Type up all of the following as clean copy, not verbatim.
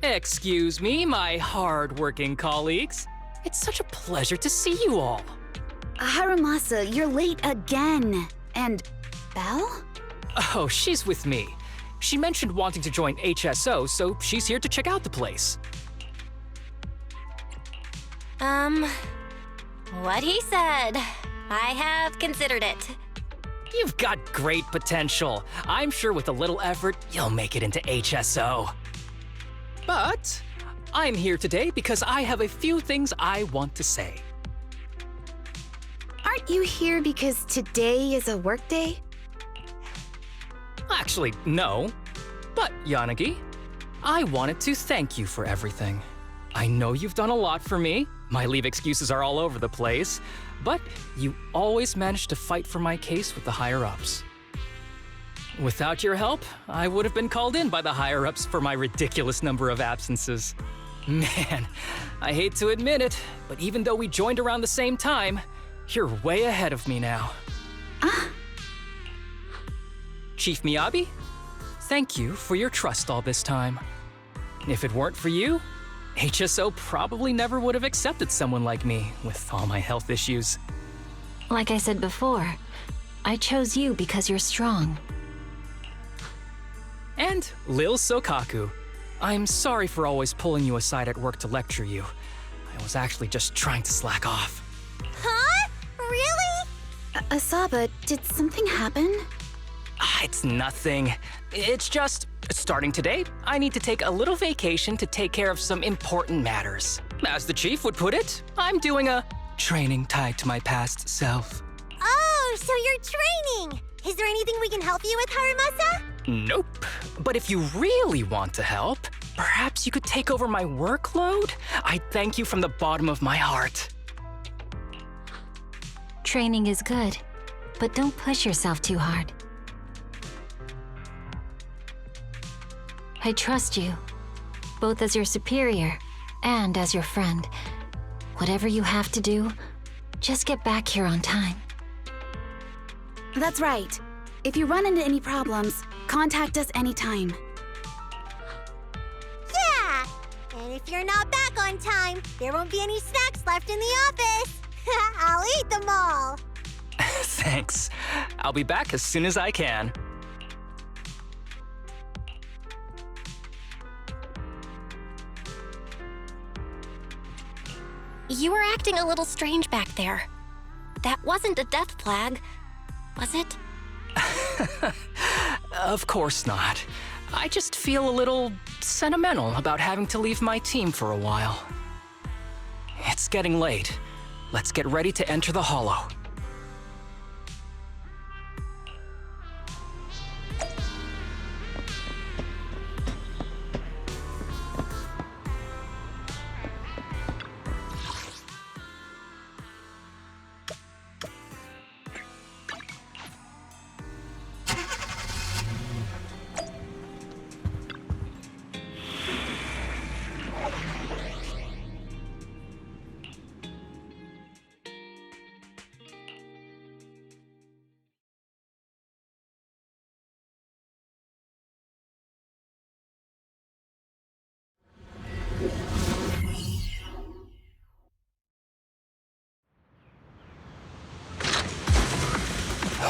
Excuse me, my hard-working colleagues. It's such a pleasure to see you all. Harumasa, you're late again. And Belle? Oh, she's with me. She mentioned wanting to join HSO, so she's here to check out the place. What he said. I have considered it. You've got great potential. I'm sure with a little effort, you'll make it into HSO. But I'm here today because I have a few things I want to say. Aren't you here because today is a work day? Actually, no. But, Yanagi, I wanted to thank you for everything. I know you've done a lot for me. My leave excuses are all over the place. But you always managed to fight for my case with the higher-ups. Without your help, I would have been called in by the higher-ups for my ridiculous number of absences. Man, I hate to admit it, but even though we joined around the same time, you're way ahead of me now. Chief Miyabi, thank you for your trust all this time. If it weren't for you, HSO probably never would have accepted someone like me with all my health issues. Like I said before, I chose you because you're strong. And Lil Sokaku, I'm sorry for always pulling you aside at work to lecture you. I was actually just trying to slack off. Huh? Really? Asaba, did something happen? It's nothing. It's just, starting today, I need to take a little vacation to take care of some important matters. As the chief would put it, I'm doing a training tied to my past self. Oh, so you're training! Is there anything we can help you with, Harumasa? Nope. But if you really want to help, perhaps you could take over my workload? I thank you from the bottom of my heart. Training is good, but don't push yourself too hard. I trust you, both as your superior and as your friend. Whatever you have to do, just get back here on time. That's right. If you run into any problems, contact us anytime. Yeah! And if you're not back on time, there won't be any snacks left in the office. I'll eat them all. Thanks. I'll be back as soon as I can. You were acting a little strange back there. That wasn't a death plague, was it? Of course not. I just feel a little sentimental about having to leave my team for a while. It's getting late. Let's get ready to enter the Hollow.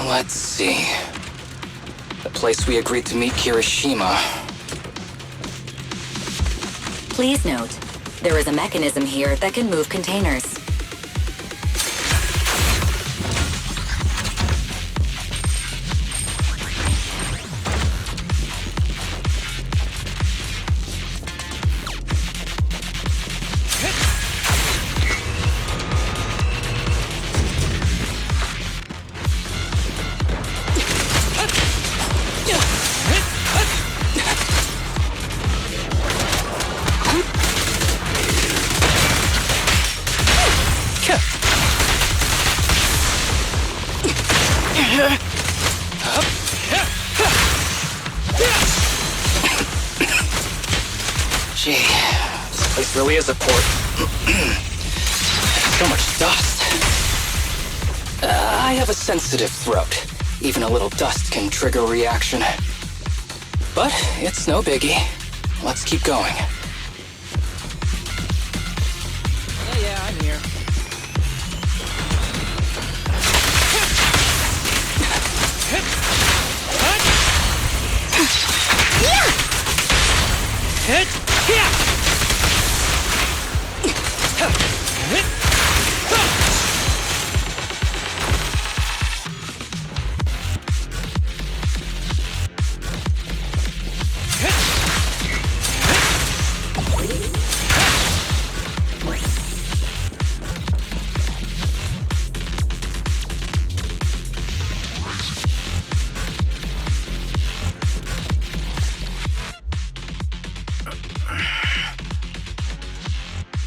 Let's see. The place we agreed to meet Kirishima. Please note, there is a mechanism here that can move containers. really is a port. So much dust. I have a sensitive throat. Even a little dust can trigger a reaction. But it's no biggie. Let's keep going. Yeah, I'm here.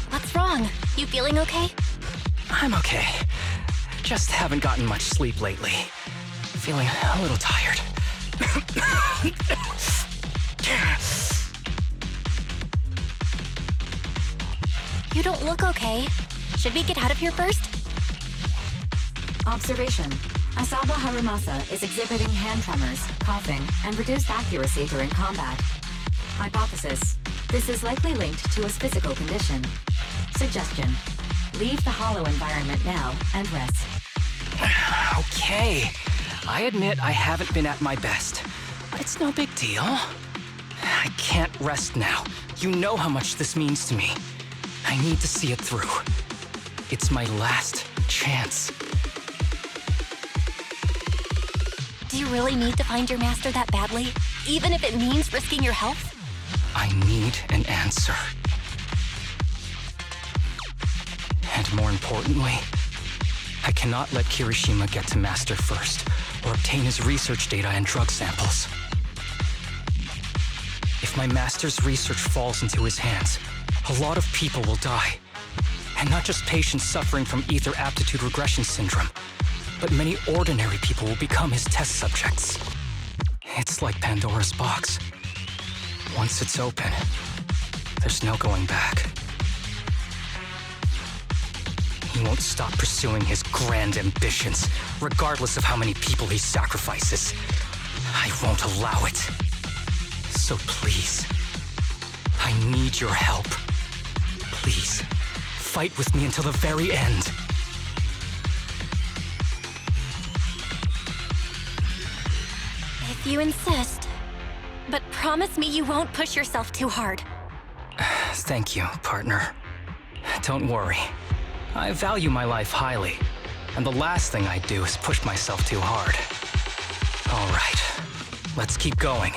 What's wrong? You feeling okay? I'm okay. Just haven't gotten much sleep lately. Feeling a little tired. You don't look okay. Should we get out of here first? Observation. Asaba Harumasa is exhibiting hand tremors, coughing, and reduced accuracy during combat. Hypothesis. This is likely linked to his physical condition. Suggestion. Leave the hollow environment now and rest. Okay. I admit I haven't been at my best, but it's no big deal. I can't rest now. You know how much this means to me. I need to see it through. It's my last chance. Do you really need to find your master that badly? Even if it means risking your health? I need an answer. And more importantly, I cannot let Kirishima get to Master first, or obtain his research data and drug samples. If my Master's research falls into his hands, a lot of people will die. And not just patients suffering from ether aptitude regression syndrome, but many ordinary people will become his test subjects. It's like Pandora's box. Once it's open, there's no going back. He won't stop pursuing his grand ambitions, regardless of how many people he sacrifices. I won't allow it. So please, I need your help. Please, fight with me until the very end. If you insist. But promise me you won't push yourself too hard. Thank you, partner. Don't worry. I value my life highly, and the last thing I'd do is push myself too hard. All right, let's keep going.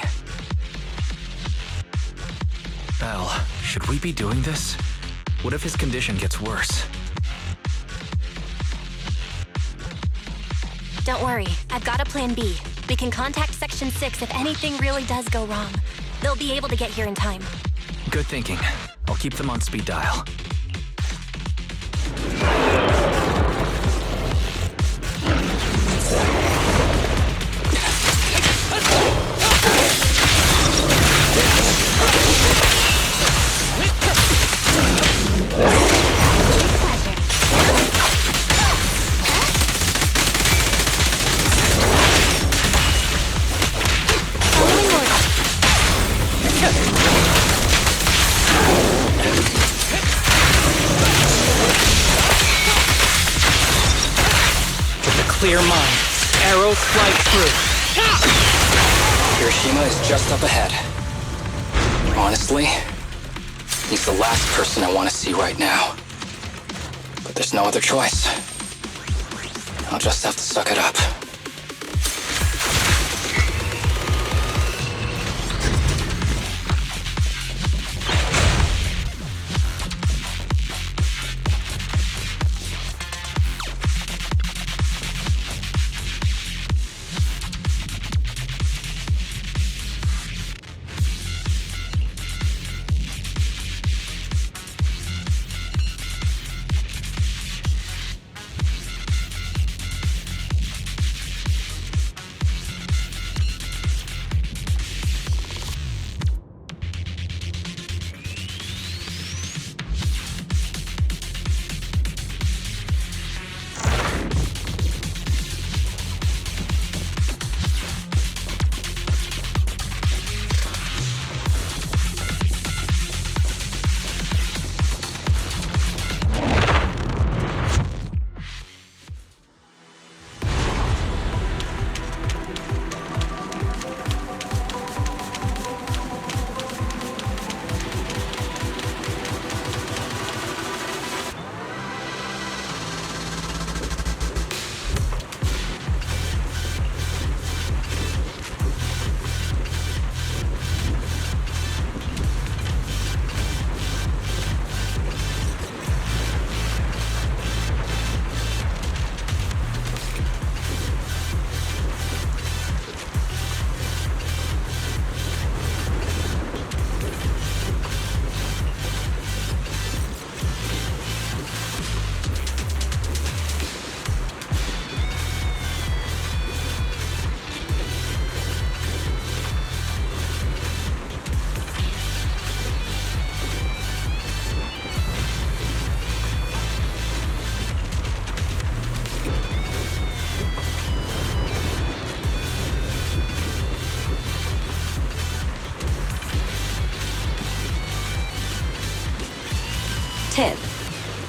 Belle, should we be doing this? What if his condition gets worse? Don't worry, I've got a plan B. We can contact Section 6 if anything really does go wrong. They'll be able to get here in time. Good thinking. I'll keep them on speed dial. Clear mind. Arrows fly through. Kirishima is just up ahead. Honestly, he's the last person I want to see right now. But there's no other choice. I'll just have to suck it up.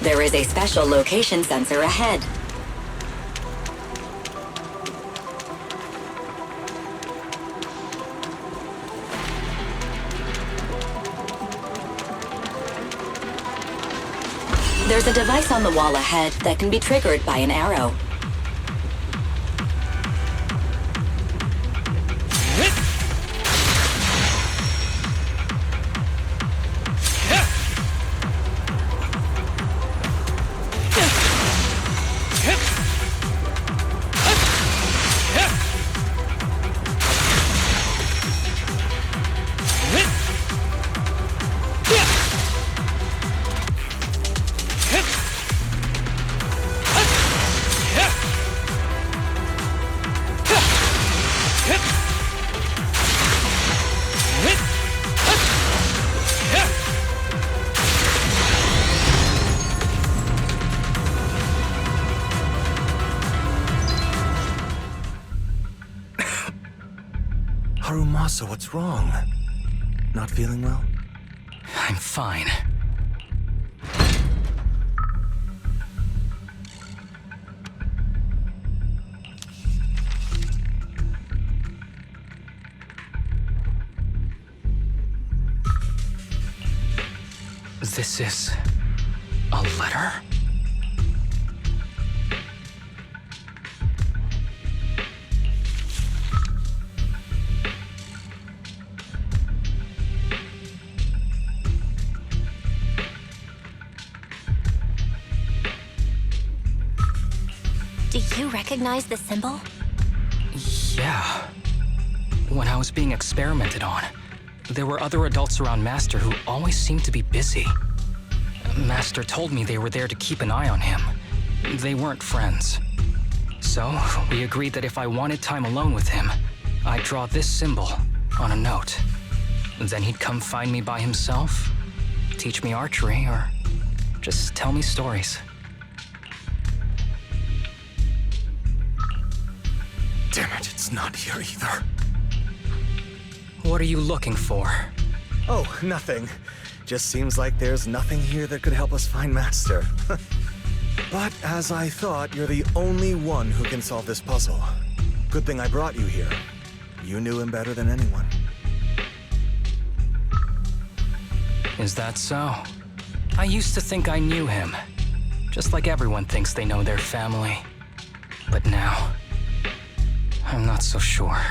There is a special location sensor ahead. There's a device on the wall ahead that can be triggered by an arrow. Harumasa, what's wrong? Not feeling well? I'm fine. This is a letter? Do you recognize the symbol? Yeah. When I was being experimented on, there were other adults around Master who always seemed to be busy. Master told me they were there to keep an eye on him. They weren't friends. So, we agreed that if I wanted time alone with him, I'd draw this symbol on a note. Then he'd come find me by himself, teach me archery, or just tell me stories. Damn it, it's not here either. What are you looking for? Oh, nothing. Just seems like there's nothing here that could help us find Master. But as I thought, you're the only one who can solve this puzzle. Good thing I brought you here. You knew him better than anyone. Is that so? I used to think I knew him. Just like everyone thinks they know their family. But now, I'm not so sure.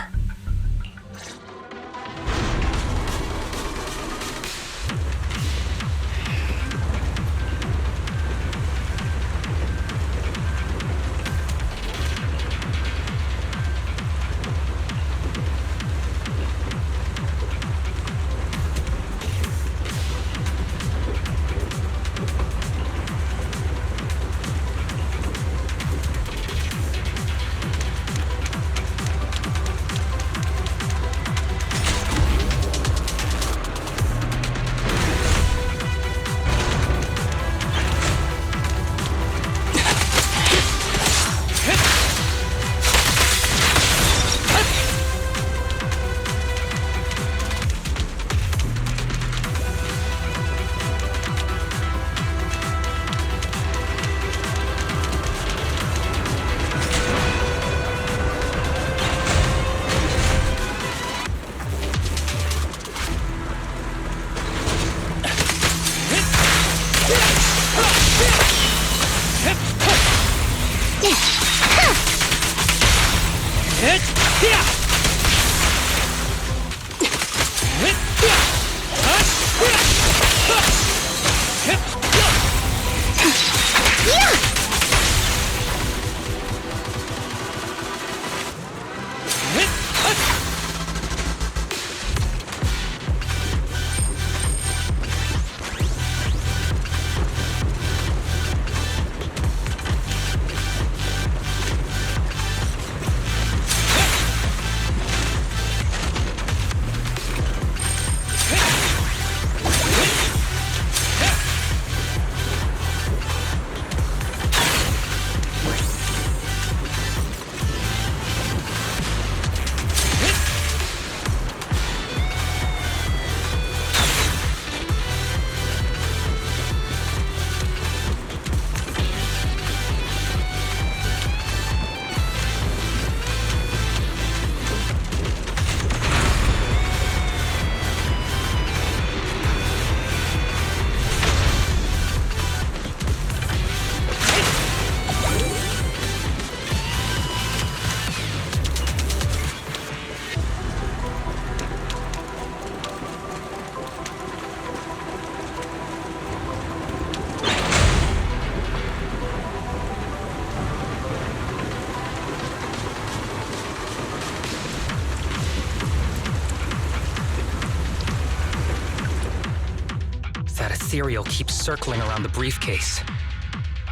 ethereal keeps circling around the briefcase.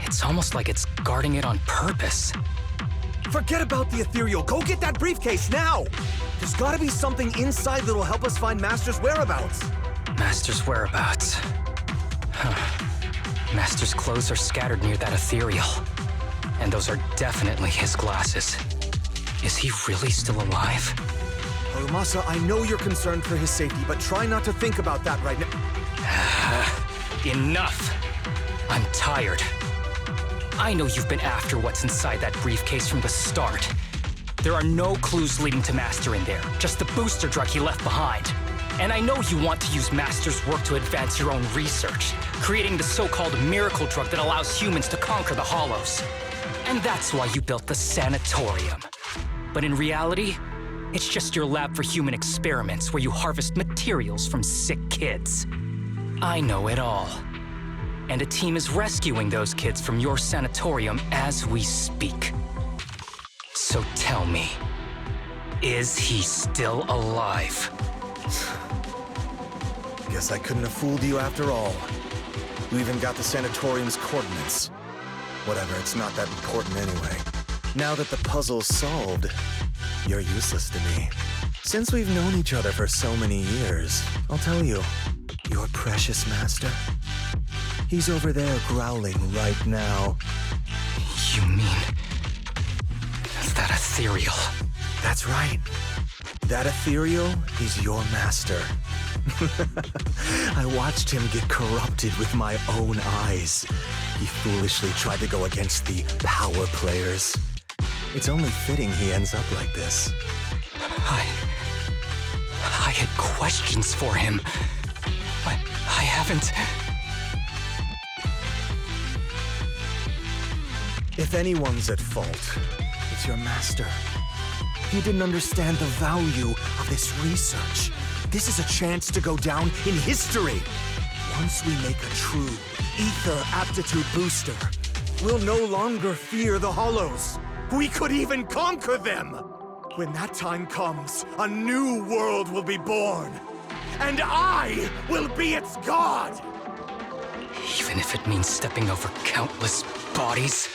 It's almost like it's guarding it on purpose. Forget about the ethereal. Go get that briefcase now! There's gotta be something inside that'll help us find Master's whereabouts. Master's whereabouts. Huh. Master's clothes are scattered near that ethereal. And those are definitely his glasses. Is he really still alive? Harumasa, I know you're concerned for his safety, but try not to think about that right now. Enough! I'm tired. I know you've been after what's inside that briefcase from the start. There are no clues leading to Master in there, just the booster drug he left behind. And I know you want to use Master's work to advance your own research, creating the so-called miracle drug that allows humans to conquer the Hollows. And that's why you built the sanatorium. But in reality, it's just your lab for human experiments where you harvest materials from sick kids. I know it all. And a team is rescuing those kids from your sanatorium as we speak. So tell me, is he still alive? Guess I couldn't have fooled you after all. You even got the sanatorium's coordinates. Whatever, it's not that important anyway. Now that the puzzle's solved, you're useless to me. Since we've known each other for so many years, I'll tell you, your precious master, he's over there growling right now. You mean that ethereal? That's right. That ethereal is your master. I watched him get corrupted with my own eyes. He foolishly tried to go against the power players. It's only fitting he ends up like this. I had questions for him. I haven't... If anyone's at fault, it's your master. He didn't understand the value of this research. This is a chance to go down in history. Once we make a true ether aptitude booster, we'll no longer fear the Hollows. We could even conquer them. When that time comes, a new world will be born. And I will be its god! Even if it means stepping over countless bodies?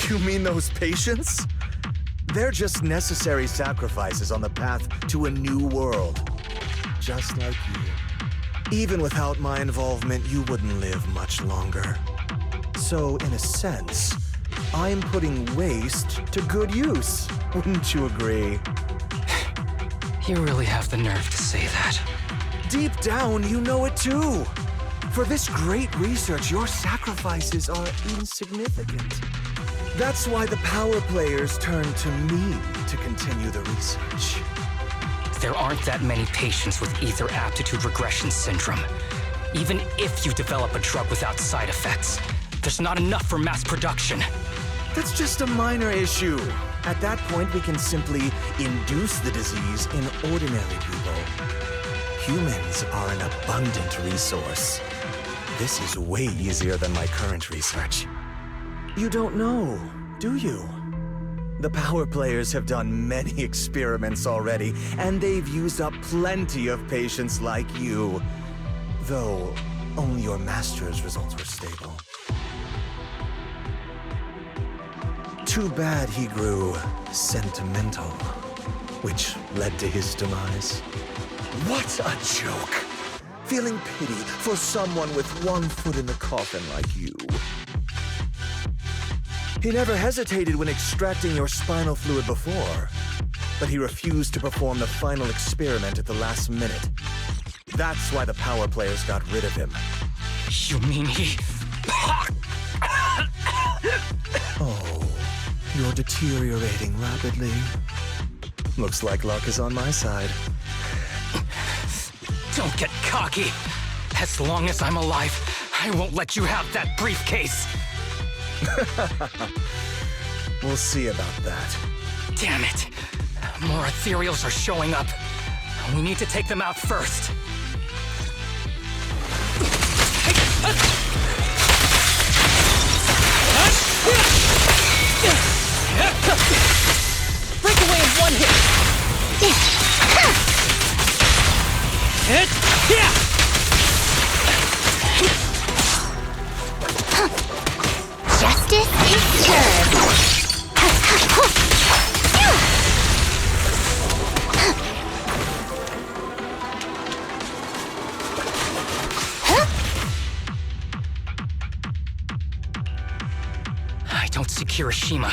You mean those patients? They're just necessary sacrifices on the path to a new world. Just like you. Even without my involvement, you wouldn't live much longer. So, in a sense, I'm putting waste to good use. Wouldn't you agree? You really have the nerve to say that. Deep down, you know it too. For this great research, your sacrifices are insignificant. That's why the power players turn to me to continue the research. There aren't that many patients with ether aptitude regression syndrome. Even if you develop a drug without side effects, there's not enough for mass production. That's just a minor issue. At that point, we can simply induce the disease in ordinary people. Humans are an abundant resource. This is way easier than my current research. You don't know, do you? The power players have done many experiments already, and they've used up plenty of patients like you. Though, only your master's results were stable. Too bad he grew sentimental, which led to his demise. What a joke! Feeling pity for someone with one foot in the coffin like you. He never hesitated when extracting your spinal fluid before, but he refused to perform the final experiment at the last minute. That's why the power players got rid of him. You mean he... Oh, you're deteriorating rapidly. Looks like luck is on my side. Don't get cocky. As long as I'm alive, I won't let you have that briefcase. We'll see about that. Damn it. More ethereals are showing up. We need to take them out first. Break away in one hit. Hit. Yeah. Justice is served. I don't see Kirishima.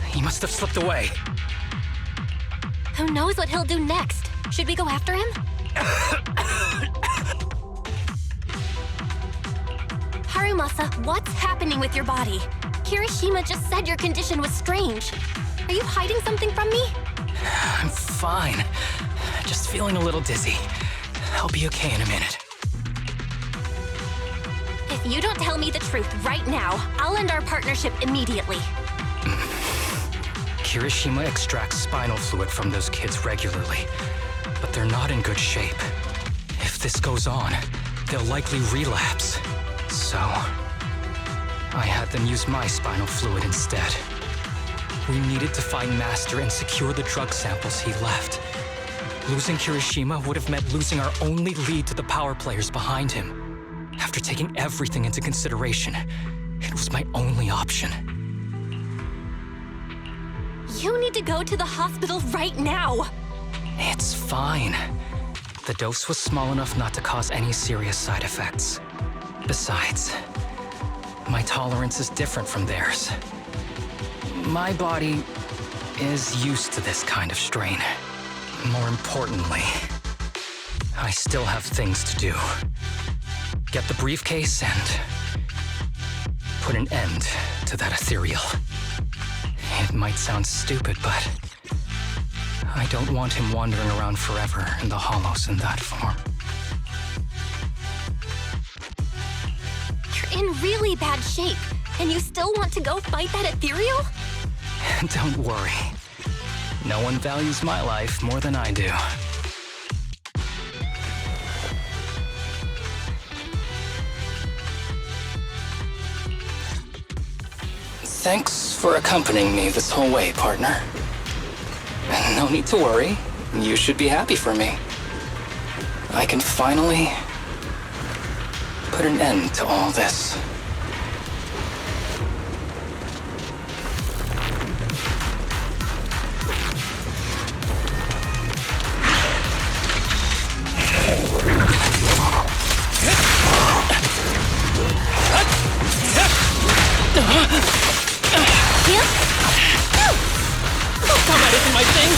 He must have slipped away. Who knows what he'll do next? Should we go after him? Harumasa, what's happening with your body? Kirishima just said your condition was strange. Are you hiding something from me? I'm fine. Just feeling a little dizzy. I'll be okay in a minute. If you don't tell me the truth right now, I'll end our partnership immediately. Kirishima extracts spinal fluid from those kids regularly, but they're not in good shape. If this goes on, they'll likely relapse. So, I had them use my spinal fluid instead. We needed to find Master and secure the drug samples he left. Losing Kirishima would have meant losing our only lead to the power players behind him. After taking everything into consideration, it was my only option. You need to go to the hospital right now! It's fine. The dose was small enough not to cause any serious side effects. Besides, my tolerance is different from theirs. My body is used to this kind of strain. More importantly, I still have things to do. Get the briefcase and put an end to that ethereal. It might sound stupid, but I don't want him wandering around forever in the hollows in that form. You're in really bad shape, and you still want to go fight that ethereal? Don't worry. No one values my life more than I do. Thanks for accompanying me this whole way, partner. No need to worry. You should be happy for me. I can finally put an end to all this. My thing.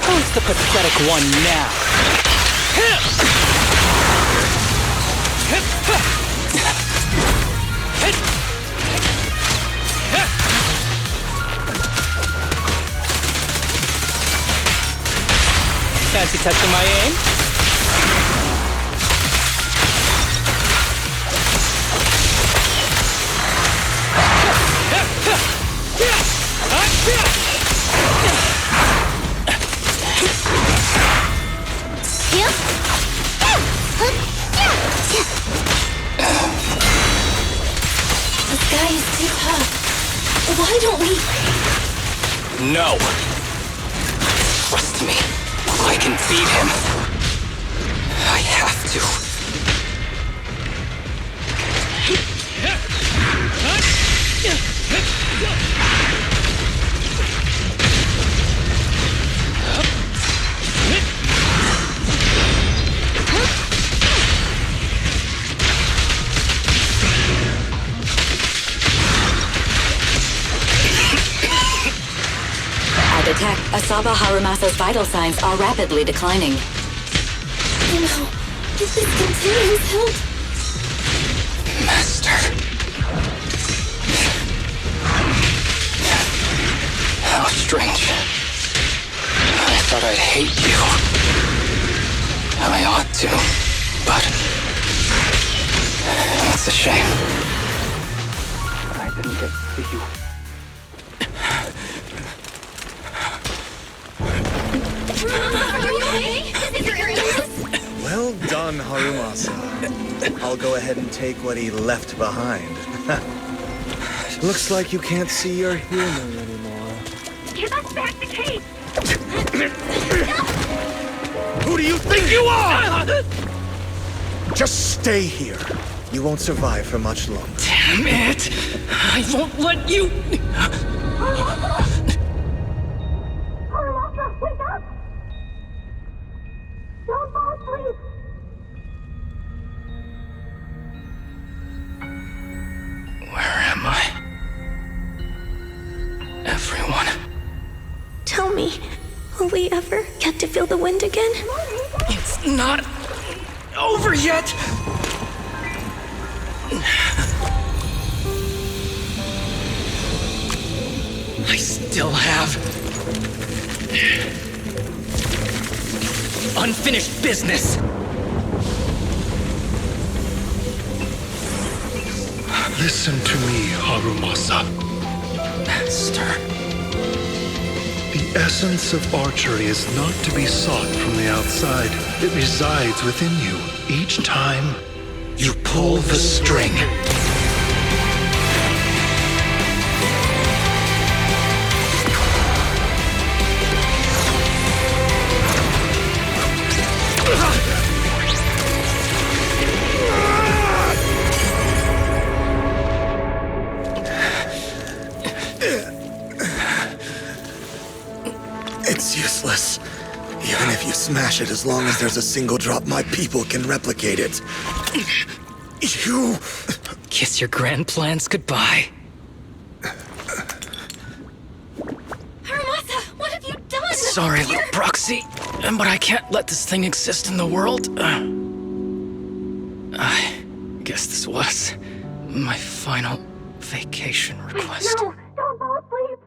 Who's the pathetic one now? Fancy touching my aim? This guy is too tough. Why don't we... No. Trust me. I can beat him. I have to. I detect Asaba Harumasa's vital signs are rapidly declining. Oh no. If this continues, help. Master. How strange. I thought I'd hate you. I ought to, but it's a shame. I didn't get to see you. Are you okay? Is your earrings? Well done, Harumasa. I'll go ahead and take what he left behind. Looks like you can't see or hear me anymore. Give us back the cape! Who do you think you are? Just stay here. You won't survive for much longer. Damn it! I won't let you... Harumasa, wake up! Don't fall asleep! Where am I? Everyone. Tell me, will we ever get to feel the wind again? It's not over yet! I still have unfinished business. Listen to me, Harumasa. Master. The essence of archery is not to be sought from the outside. It resides within you. Each time you pull the string. It's useless. Even if you smash it, as long as there's a single drop, my people can replicate it. You... Kiss your grand plans goodbye. Harumasa, what have you done? Sorry, little proxy, but I can't let this thing exist in the world. I guess this was my final vacation request. No, don't fall asleep!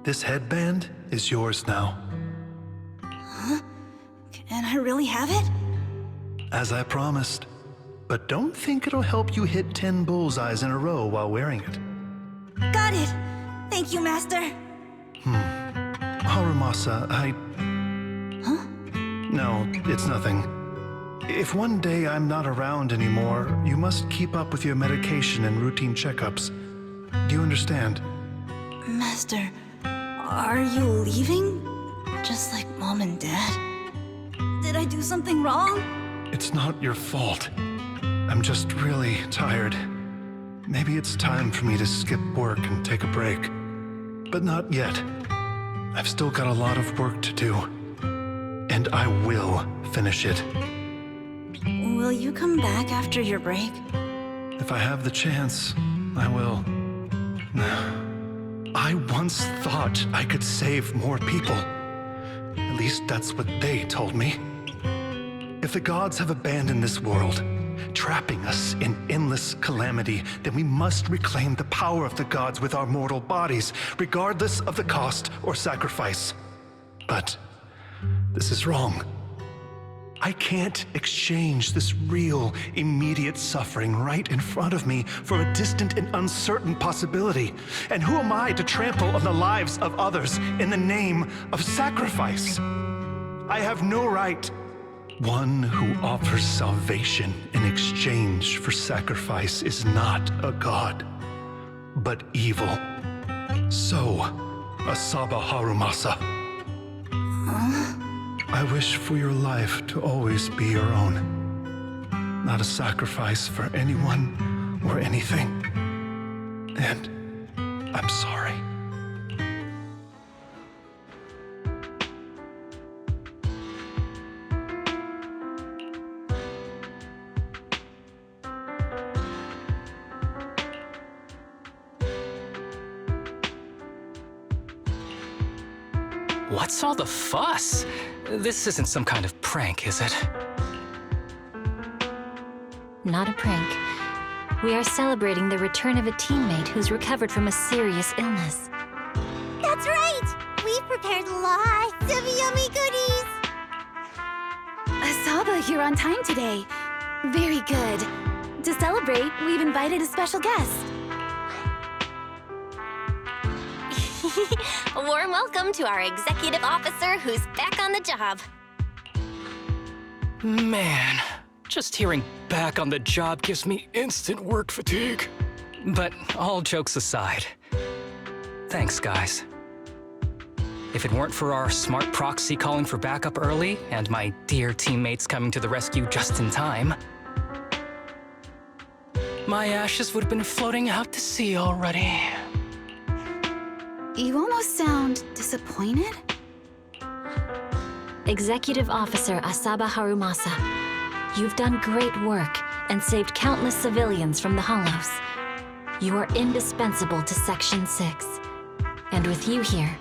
This headband is yours now. Can I really have it? As I promised. But don't think it'll help you hit 10 bullseyes in a row while wearing it. Got it. Thank you, Master. Harumasa, Huh? No, it's nothing. If one day I'm not around anymore, you must keep up with your medication and routine checkups. Do you understand? Master, are you leaving? Just like Mom and Dad? Did I do something wrong? It's not your fault. I'm just really tired. Maybe it's time for me to skip work and take a break. But not yet. I've still got a lot of work to do. And I will finish it. Will you come back after your break? If I have the chance, I will. I once thought I could save more people. At least that's what they told me. If the gods have abandoned this world, trapping us in endless calamity, then we must reclaim the power of the gods with our mortal bodies, regardless of the cost or sacrifice. But this is wrong. I can't exchange this real, immediate suffering right in front of me for a distant and uncertain possibility. And who am I to trample on the lives of others in the name of sacrifice? I have no right. One who offers salvation in exchange for sacrifice is not a god, but evil. So, Asaba Harumasa. I wish for your life to always be your own. Not a sacrifice for anyone or anything. And I'm sorry. What's all the fuss? This isn't some kind of prank, is it? Not a prank. We are celebrating the return of a teammate who's recovered from a serious illness. That's right! We've prepared lots of yummy goodies! Asaba, you're on time today. Very good. To celebrate, we've invited a special guest. A warm welcome to our executive officer who's back on the job. Man, just hearing back on the job gives me instant work fatigue. But all jokes aside, thanks, guys. If it weren't for our smart proxy calling for backup early and my dear teammates coming to the rescue just in time, my ashes would have been floating out to sea already. You almost sound disappointed? Executive Officer Asaba Harumasa, you've done great work and saved countless civilians from the Hollows. You are indispensable to Section 6. And with you here,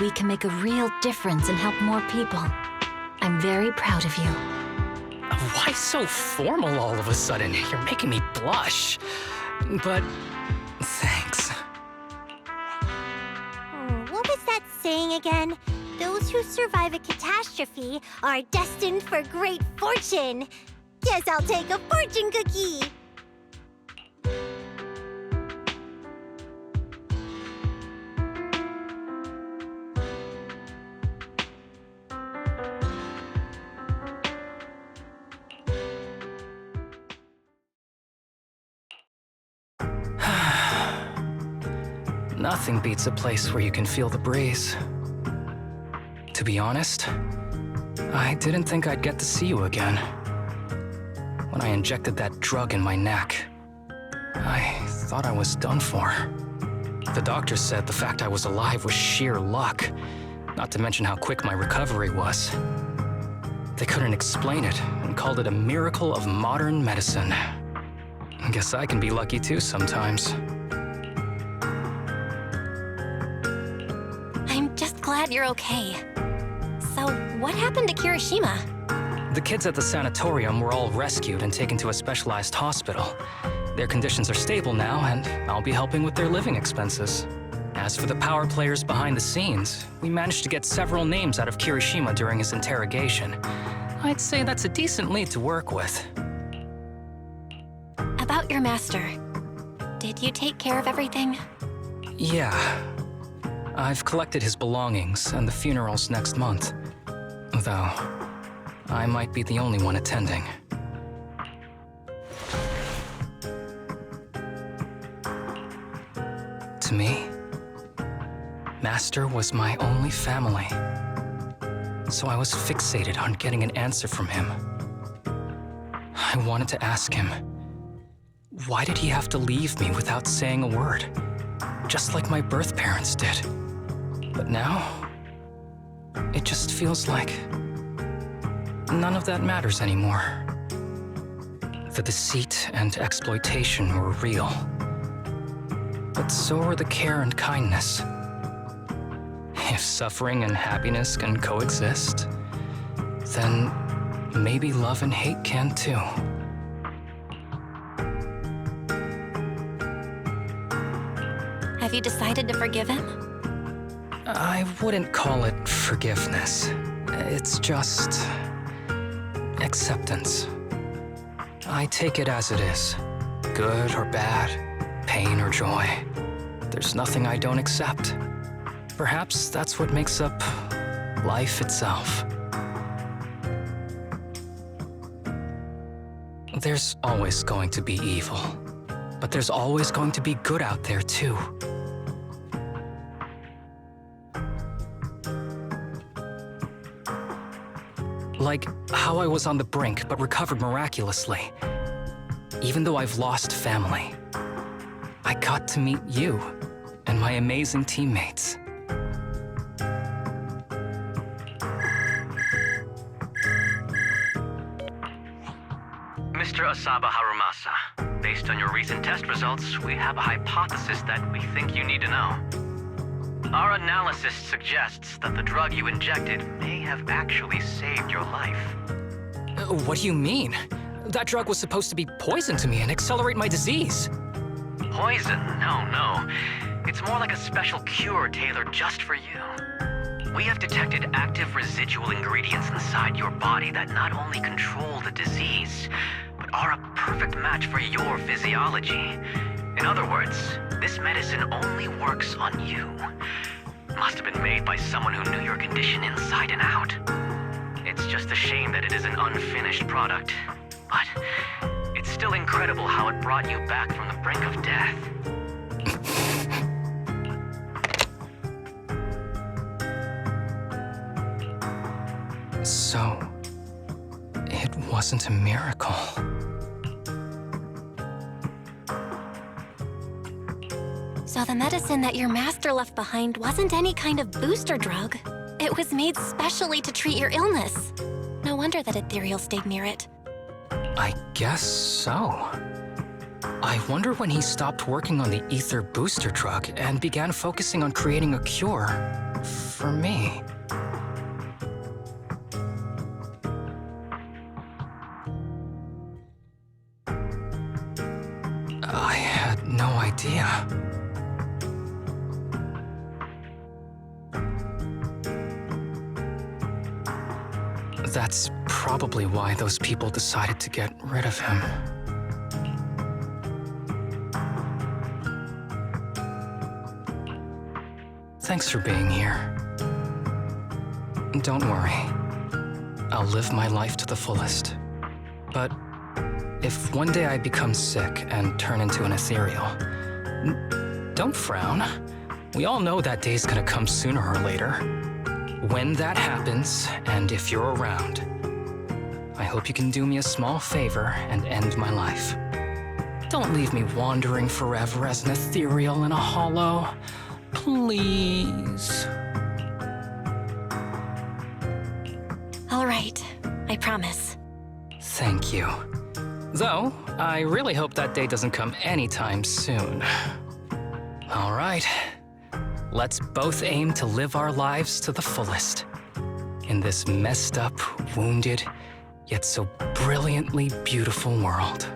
we can make a real difference and help more people. I'm very proud of you. Why so formal all of a sudden? You're making me blush. But thanks. What was that saying again? Those who survive a catastrophe are destined for great fortune. Guess I'll take a fortune cookie. Nothing beats a place where you can feel the breeze. To be honest, I didn't think I'd get to see you again. When I injected that drug in my neck, I thought I was done for. The doctor said the fact I was alive was sheer luck, not to mention how quick my recovery was. They couldn't explain it and called it a miracle of modern medicine. I guess I can be lucky too sometimes. I'm just glad you're okay. So, what happened to Kirishima? The kids at the sanatorium were all rescued and taken to a specialized hospital. Their conditions are stable now, and I'll be helping with their living expenses. As for the power players behind the scenes, we managed to get several names out of Kirishima during his interrogation. I'd say that's a decent lead to work with. About your master. Did you take care of everything? Yeah. I've collected his belongings, and the funeral's next month. Though, I might be the only one attending. To me, Master was my only family. So I was fixated on getting an answer from him. I wanted to ask him, why did he have to leave me without saying a word? Just like my birth parents did. But now, it just feels like none of that matters anymore. The deceit and exploitation were real. But so are the care and kindness. If suffering and happiness can coexist, then maybe love and hate can too. Have you decided to forgive him? I wouldn't call it forgiveness. It's just acceptance. I take it as it is, good or bad, pain or joy. There's nothing I don't accept. Perhaps that's what makes up life itself. There's always going to be evil, but there's always going to be good out there too. Like how I was on the brink but recovered miraculously. Even though I've lost family, I got to meet you and my amazing teammates. Mr. Asaba Harumasa, based on your recent test results, we have a hypothesis that we think you need to know. Our analysis suggests that the drug you injected may have actually saved your life. What do you mean? That drug was supposed to be poison to me and accelerate my disease. Poison? No. It's more like a special cure tailored just for you. We have detected active residual ingredients inside your body that not only control the disease, but are a perfect match for your physiology. In other words, this medicine only works on you. Must have been made by someone who knew your condition inside and out. It's just a shame that it is an unfinished product. But it's still incredible how it brought you back from the brink of death. So, it wasn't a miracle. So the medicine that your master left behind wasn't any kind of booster drug. It was made specially to treat your illness. No wonder that Ethereal stayed near it. I guess so. I wonder when he stopped working on the ether booster drug and began focusing on creating a cure for me. I had no idea. That's probably why those people decided to get rid of him. Thanks for being here. Don't worry. I'll live my life to the fullest. But if one day I become sick and turn into an ethereal, don't frown. We all know that day's gonna come sooner or later. When that happens, and if you're around, I hope you can do me a small favor and end my life. Don't leave me wandering forever as an ethereal in a hollow. Please. All right, I promise. Thank you. Though, I really hope that day doesn't come anytime soon. All right. Let's both aim to live our lives to the fullest. In this messed up, wounded, yet so brilliantly beautiful world.